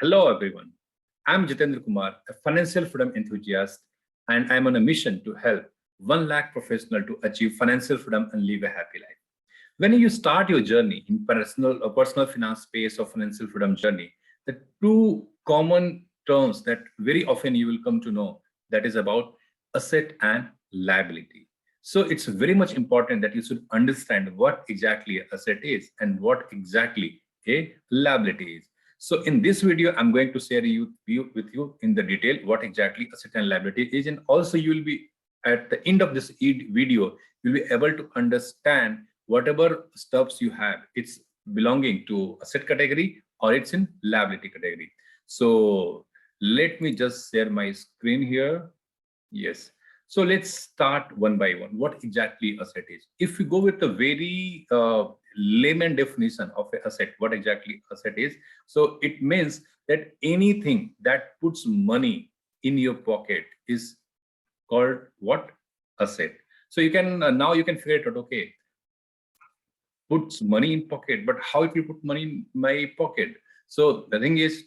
Hello, everyone. I'm Jitendra Kumar, a financial freedom enthusiast, and I'm on a mission to help 1 lakh professional to achieve financial freedom and live a happy life. When you start your journey in personal finance space or financial freedom journey, the two common terms that very often you will come to know that is about asset and liability. So it's very much important that you should understand what exactly an asset is and what exactly a liability is. So in this video, I'm going to share with you in the detail what exactly asset and liability is, and also you will be at the end of this video, you'll be able to understand whatever stuffs you have, it's belonging to asset category or it's in liability category. So let me just share my screen here. Yes. So let's start one by one. What exactly asset is? If we go with the very layman definition of an asset, what exactly asset is? So it means that anything that puts money in your pocket is called what? Asset. So you can now you can figure it out. Okay, puts money in pocket, but how it will put money in my pocket? So the thing is,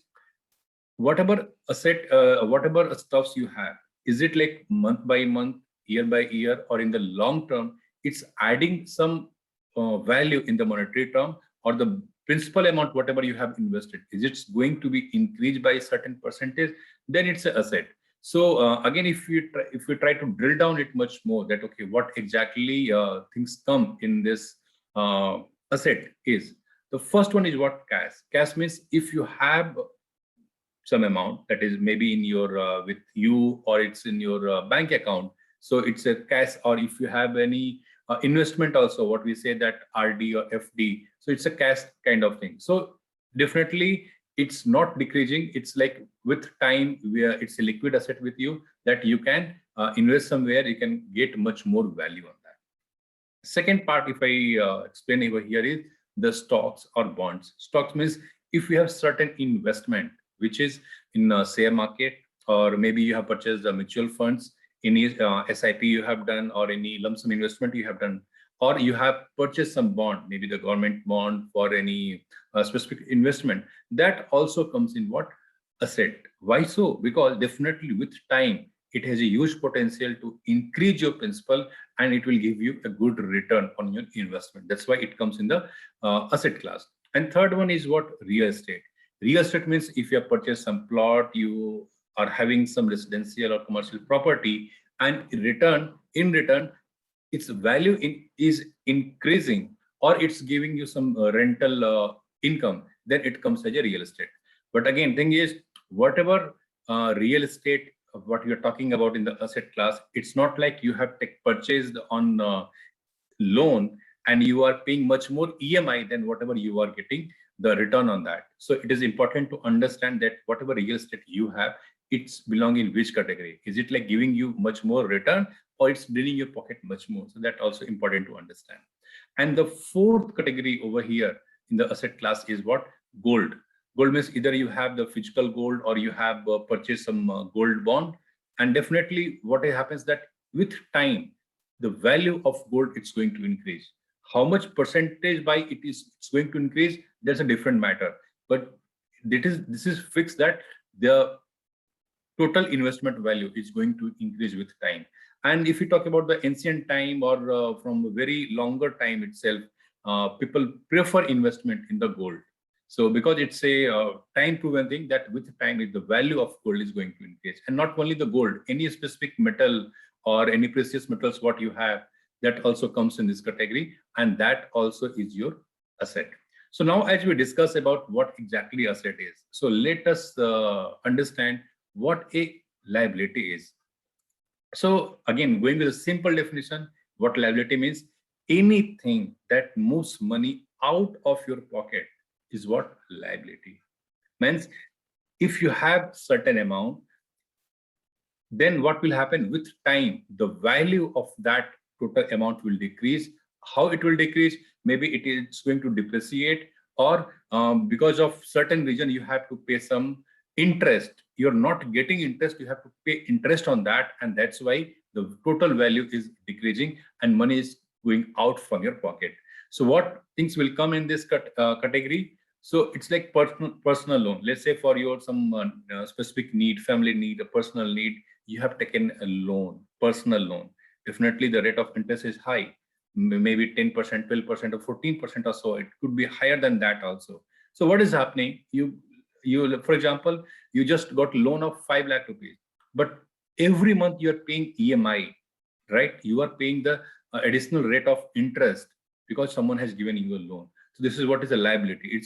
whatever asset, whatever stuffs you have, is it like month by month, year by year, or in the long term, it's adding some value in the monetary term, or the principal amount, whatever you have invested, is it going to be increased by a certain percentage? Then it's an asset. So again, if you try to drill down it much more, that okay, what exactly things come in this asset is, the first one is what? Cash. Cash means if you have some amount that is maybe in your with you, or it's in your bank account, so it's a cash. Or if you have any investment also, what we say that RD or FD, so it's a cash kind of thing. So definitely it's not decreasing, it's like with time where it's a liquid asset with you that you can invest somewhere, you can get much more value on that. Second part, if I explain over here, is the stocks or bonds. Stocks means if you have certain investment, which is in a share market, or maybe you have purchased the mutual funds, any SIP you have done, or any lump sum investment you have done, or you have purchased some bond, maybe the government bond for any specific investment, that also comes in what? Asset. Why so? Because definitely with time, it has a huge potential to increase your principal, and it will give you a good return on your investment. That's why it comes in the asset class. And third one is what? Real estate. Real estate means if you have purchased some plot, you are having some residential or commercial property, and in return, its value is increasing, or it's giving you some rental income, then it comes as a real estate. But again, thing is, whatever real estate what you're talking about in the asset class, it's not like you have purchased on loan and you are paying much more EMI than whatever you are getting the return on that. So it is important to understand that whatever real estate you have, it's belong in which category. Is it like giving you much more return, or it's draining your pocket much more? So that also important to understand. And the fourth category over here in the asset class is what? Gold. Gold means either you have the physical gold, or you have purchased some gold bond. And definitely what happens that with time, the value of gold, it's going to increase. How much percentage by it's going to increase, that's a different matter. But this is fixed that the total investment value is going to increase with time. And if we talk about the ancient time, or from a very longer time itself, people prefer investment in the gold. So because it's a time proven thing that with time the value of gold is going to increase. And not only the gold, any specific metal or any precious metals what you have, that also comes in this category, and that also is your asset. So now as we discuss about what exactly asset is, so let us understand what a liability is. So again, going with a simple definition, what liability means: anything that moves money out of your pocket is what liability means. If you have certain amount, then what will happen with time? The value of that total amount will decrease. How it will decrease? Maybe it is going to depreciate, or because of certain reason you have to pay some interest. You're not getting interest, you have to pay interest on that, and that's why the total value is decreasing and money is going out from your pocket. So what things will come in this category? So it's like personal loan. Let's say for your some specific need, family need, a personal need, you have taken a loan, personal loan. Definitely the rate of interest is high, maybe 10%, 12%, or 14% or so. It could be higher than that also. So what is happening? You for example, you just got loan of 5 lakh rupees, but every month you are paying EMI, right? You are paying the additional rate of interest because someone has given you a loan. So this is what is a liability.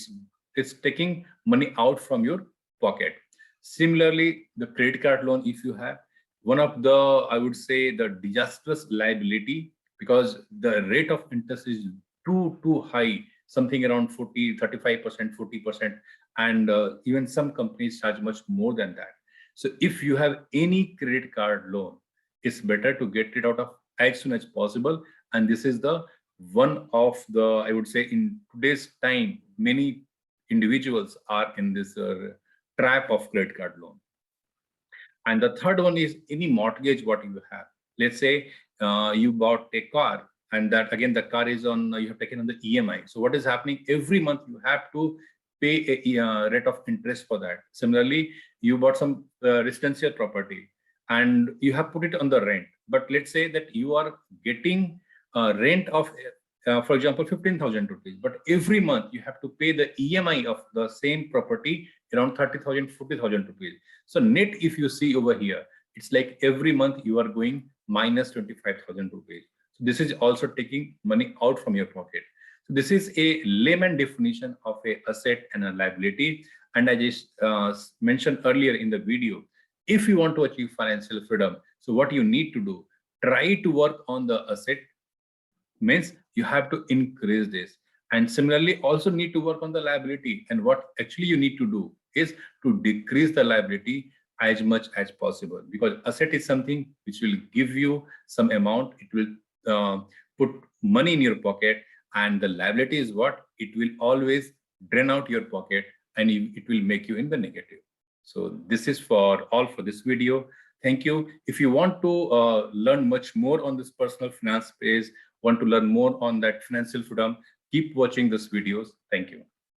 It's taking money out from your pocket. Similarly, the credit card loan, if you have, one of the, I would say, the disastrous liability, because the rate of interest is too high, something around 40, 35%, 40%, and even some companies charge much more than that. So if you have any credit card loan, it's better to get it out of as soon as possible. And this is the one of the, I would say, in today's time, many individuals are in this trap of credit card loan. And the third one is any mortgage what you have. Let's say you bought a car, and that again the car is on, you have taken on the EMI. So what is happening? Every month you have to pay a rate of interest for that. Similarly, you bought some residential property and you have put it on the rent. But let's say that you are getting rent of, for example, 15,000 rupees. But every month you have to pay the EMI of the same property around 30,000, 40,000 rupees. So net, if you see over here, it's like every month you are going minus 25,000 rupees. So this is also taking money out from your pocket. So this is a layman definition of a asset and a liability. And I just mentioned earlier in the video, if you want to achieve financial freedom, so what you need to do, try to work on the asset, means you have to increase this. And similarly, also need to work on the liability. And what actually you need to do is to decrease the liability as much as possible, because asset is something which will give you some amount. It will put money in your pocket, and the liability is what it will always drain out your pocket, and it will make you in the negative. So this is for all for this video. Thank you. If you want to learn much more on this personal finance space, want to learn more on that financial freedom, keep watching these videos. Thank you.